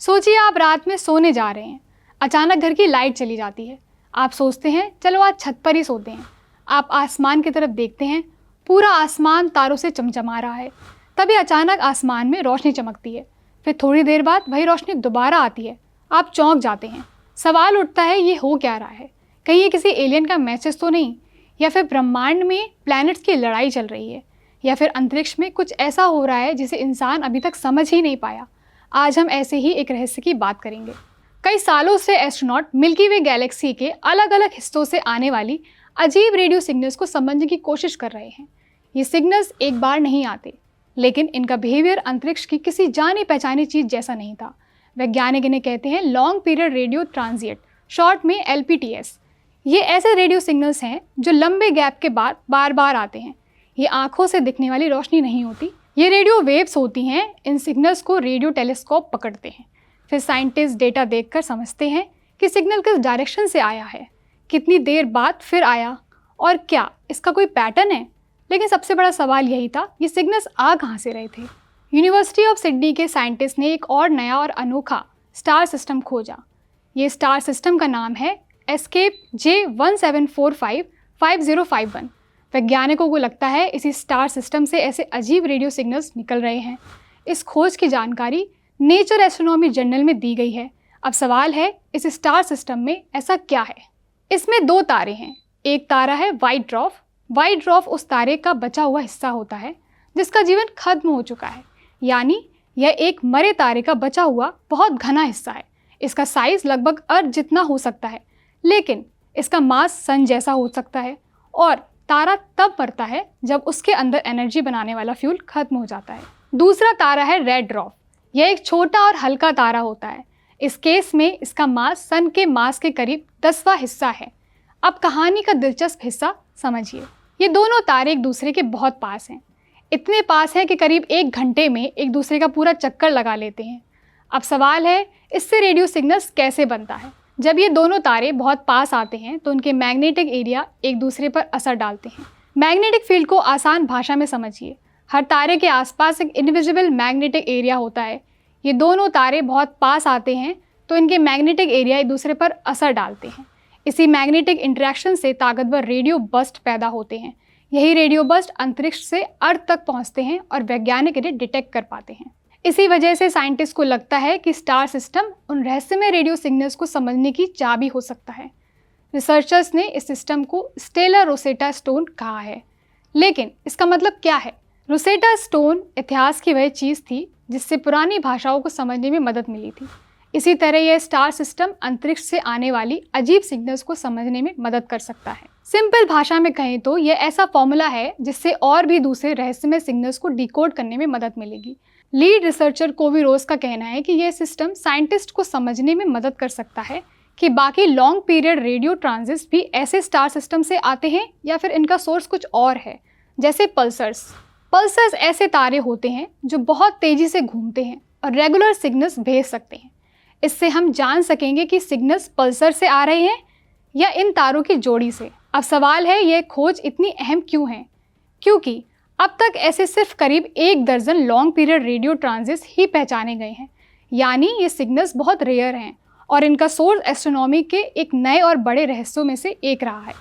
सोचिए आप रात में सोने जा रहे हैं, अचानक घर की लाइट चली जाती है। आप सोचते हैं चलो आज छत पर ही सोते हैं। आप आसमान की तरफ देखते हैं, पूरा आसमान तारों से चमचमा रहा है। तभी अचानक आसमान में रोशनी चमकती है, फिर थोड़ी देर बाद वही रोशनी दोबारा आती है। आप चौंक जाते हैं। सवाल उठता है ये हो क्या रहा है? कहीं ये किसी एलियन का मैसेज तो नहीं, या फिर ब्रह्मांड में प्लैनेट्स की लड़ाई चल रही है, या फिर अंतरिक्ष में कुछ ऐसा हो रहा है जिसे इंसान अभी तक समझ ही नहीं पाया। आज हम ऐसे ही एक रहस्य की बात करेंगे। कई सालों से एस्ट्रोनॉट मिल्की वे गैलेक्सी के अलग अलग हिस्सों से आने वाली अजीब रेडियो सिग्नल्स को समझने की कोशिश कर रहे हैं। ये सिग्नल्स एक बार नहीं आते, लेकिन इनका बिहेवियर अंतरिक्ष की किसी जानी पहचानी चीज़ जैसा नहीं था। वैज्ञानिक इन्हें कहते हैं long period radio transient, short में LPTS। ये ऐसे रेडियो सिग्नल्स हैं जो लंबे गैप के बाद बार बार आते हैं। ये आंखों से दिखने वाली रोशनी नहीं होती, ये रेडियो वेव्स होती हैं। इन सिग्नल्स को रेडियो टेलीस्कोप पकड़ते हैं। फिर साइंटिस्ट डेटा देखकर समझते हैं कि सिग्नल किस डायरेक्शन से आया है, कितनी देर बाद फिर आया, और क्या इसका कोई पैटर्न है। लेकिन सबसे बड़ा सवाल यही था, ये सिग्नल्स आ कहाँ से रहे थे। यूनिवर्सिटी ऑफ सिडनी के साइंटिस्ट ने एक और नया और अनोखा स्टार सिस्टम खोजा। ये स्टार सिस्टम का नाम है एस्केप J17455051। वैज्ञानिकों को लगता है इसी स्टार सिस्टम से ऐसे अजीब रेडियो सिग्नल्स निकल रहे हैं। इस खोज की जानकारी नेचर एस्ट्रोनॉमी जर्नल में दी गई है। अब सवाल है, इस स्टार सिस्टम में ऐसा क्या है। इसमें 2 तारे हैं। एक तारा है व्हाइट ड्वार्फ। व्हाइट ड्वार्फ उस तारे का बचा हुआ हिस्सा होता है जिसका जीवन खत्म हो चुका है, यानी यह एक मरे तारे का बचा हुआ बहुत घना हिस्सा है। इसका साइज लगभग अर्थ जितना हो सकता है, लेकिन इसका मास सन जैसा हो सकता है। और तारा तब मरता है जब उसके अंदर एनर्जी बनाने वाला फ्यूल खत्म हो जाता है। दूसरा तारा है रेड ड्वार्फ। यह एक छोटा और हल्का तारा होता है। इस केस में इसका मास सन के मास के करीब 10वां हिस्सा है। अब कहानी का दिलचस्प हिस्सा समझिए। ये दोनों तारे एक दूसरे के बहुत पास हैं। इतने पास हैं कि करीब 1 घंटे में एक दूसरे का पूरा चक्कर लगा लेते हैं। अब सवाल है, इससे रेडियो सिग्नल्स कैसे बनता है। जब ये दोनों तारे बहुत पास आते हैं तो उनके मैग्नेटिक एरिया एक दूसरे पर असर डालते हैं। मैग्नेटिक फील्ड को आसान भाषा में समझिए। हर तारे के आसपास एक इनविजिबल मैग्नेटिक एरिया होता है। ये दोनों तारे बहुत पास आते हैं तो इनके मैग्नेटिक एरिया एक दूसरे पर असर डालते हैं। इसी मैग्नेटिक इंटरेक्शन से ताकतवर रेडियो बस्ट पैदा होते हैं। यही रेडियो बस्ट अंतरिक्ष से अर्थ तक पहुंचते हैं और वैज्ञानिक इन्हें डिटेक्ट कर पाते हैं। इसी वजह से साइंटिस्ट को लगता है कि स्टार सिस्टम उन रहस्यमय रेडियो सिग्नल्स को समझने की चाबी हो सकता है। रिसर्चर्स ने इस सिस्टम को स्टेलर रोसेटा स्टोन कहा है। लेकिन इसका मतलब क्या है? रोसेटा स्टोन इतिहास की वह चीज़ थी जिससे पुरानी भाषाओं को समझने में मदद मिली थी। इसी तरह यह स्टार सिस्टम अंतरिक्ष से आने वाली अजीब सिग्नल्स को समझने में मदद कर सकता है। सिंपल भाषा में कहें तो यह ऐसा फॉर्मूला है जिससे और भी दूसरे रहस्यमय सिग्नल्स को डिकोड करने में मदद मिलेगी। लीड रिसर्चर कोवी रोज का कहना है कि यह सिस्टम साइंटिस्ट को समझने में मदद कर सकता है कि बाकी लॉन्ग पीरियड रेडियो ट्रांजिट्स भी ऐसे स्टार सिस्टम से आते हैं या फिर इनका सोर्स कुछ और है, जैसे पल्सर्स। पल्सर्स ऐसे तारे होते हैं जो बहुत तेज़ी से घूमते हैं और रेगुलर सिग्नल्स भेज सकते हैं। इससे हम जान सकेंगे कि सिग्नल्स पल्सर से आ रहे हैं या इन तारों की जोड़ी से। अब सवाल है, यह खोज इतनी अहम क्यों है? क्योंकि अब तक ऐसे सिर्फ करीब 1 दर्जन लॉन्ग पीरियड रेडियो ट्रांजिट्स ही पहचाने गए हैं, यानी ये सिग्नल्स बहुत रेयर हैं और इनका सोर्स एस्ट्रोनॉमी के एक नए और बड़े रहस्यों में से एक रहा है।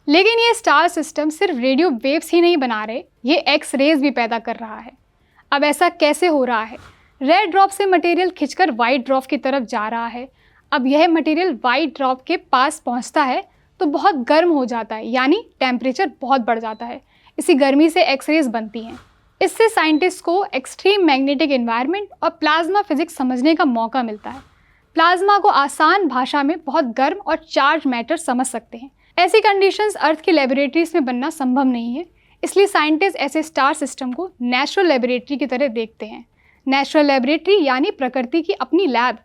लेकिन ये स्टार सिस्टम सिर्फ रेडियो वेव्स ही नहीं बना रहे, ये एक्स रेज भी पैदा कर रहा है। अब ऐसा कैसे हो रहा है? रेड ड्वार्फ से मटेरियल खिंचकर व्हाइट ड्वार्फ की तरफ जा रहा है। अब यह मटेरियल व्हाइट ड्वार्फ के पास पहुंचता है तो बहुत गर्म हो जाता है, यानी टेम्परेचर बहुत बढ़ जाता है। इसी गर्मी से एक्सरेज बनती हैं। इससे साइंटिस्ट को एक्सट्रीम मैग्नेटिक एनवायरनमेंट और प्लाज्मा फिजिक्स समझने का मौका मिलता है। प्लाज्मा को आसान भाषा में बहुत गर्म और चार्ज मैटर समझ सकते हैं। ऐसी कंडीशंस अर्थ की लेबोरेटरीज में बनना संभव नहीं है, इसलिए साइंटिस्ट ऐसे स्टार सिस्टम को नेचुरल लेबोरेटरी की तरह देखते हैं। नेचुरल लेबोरेटरी यानी प्रकृति की अपनी लैब,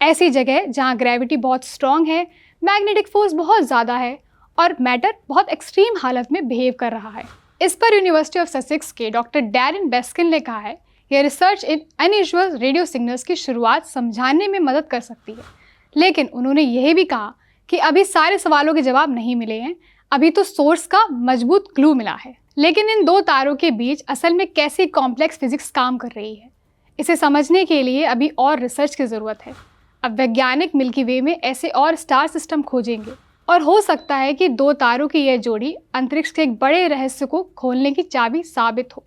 ऐसी जगह जहाँ ग्रेविटी बहुत स्ट्रॉन्ग है, मैग्नेटिक फोर्स बहुत ज़्यादा है और मैटर बहुत एक्सट्रीम हालत में बिहेव कर रहा है। इस पर यूनिवर्सिटी ऑफ ससेक्स के डॉक्टर डैरेन बेस्किन ने कहा है, यह रिसर्च इन अनयूजुअल रेडियो सिग्नल्स की शुरुआत समझाने में मदद कर सकती है। लेकिन उन्होंने यह भी कहा कि अभी सारे सवालों के जवाब नहीं मिले हैं, अभी तो सोर्स का मजबूत क्लू मिला है। लेकिन इन 2 तारों के बीच असल में कैसी कॉम्प्लेक्स फिजिक्स काम कर रही है, इसे समझने के लिए अभी और रिसर्च की ज़रूरत है। अब वैज्ञानिक मिल्की वे में ऐसे और स्टार सिस्टम खोजेंगे और हो सकता है कि दो तारों की यह जोड़ी अंतरिक्ष के एक बड़े रहस्य को खोलने की चाबी साबित हो,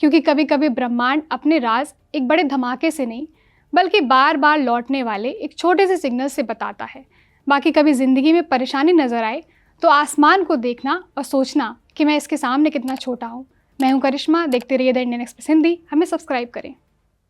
क्योंकि कभी कभी ब्रह्मांड अपने राज एक बड़े धमाके से नहीं बल्कि बार बार लौटने वाले एक छोटे से सिग्नल से बताता है। बाकी कभी ज़िंदगी में परेशानी नज़र आए तो आसमान को देखना और सोचना कि मैं इसके सामने कितना छोटा हूँ। मैं हूँ करिश्मा, देखते रहिए द इंडियन एक्सप्रेस हिंदी। हमें सब्सक्राइब करें।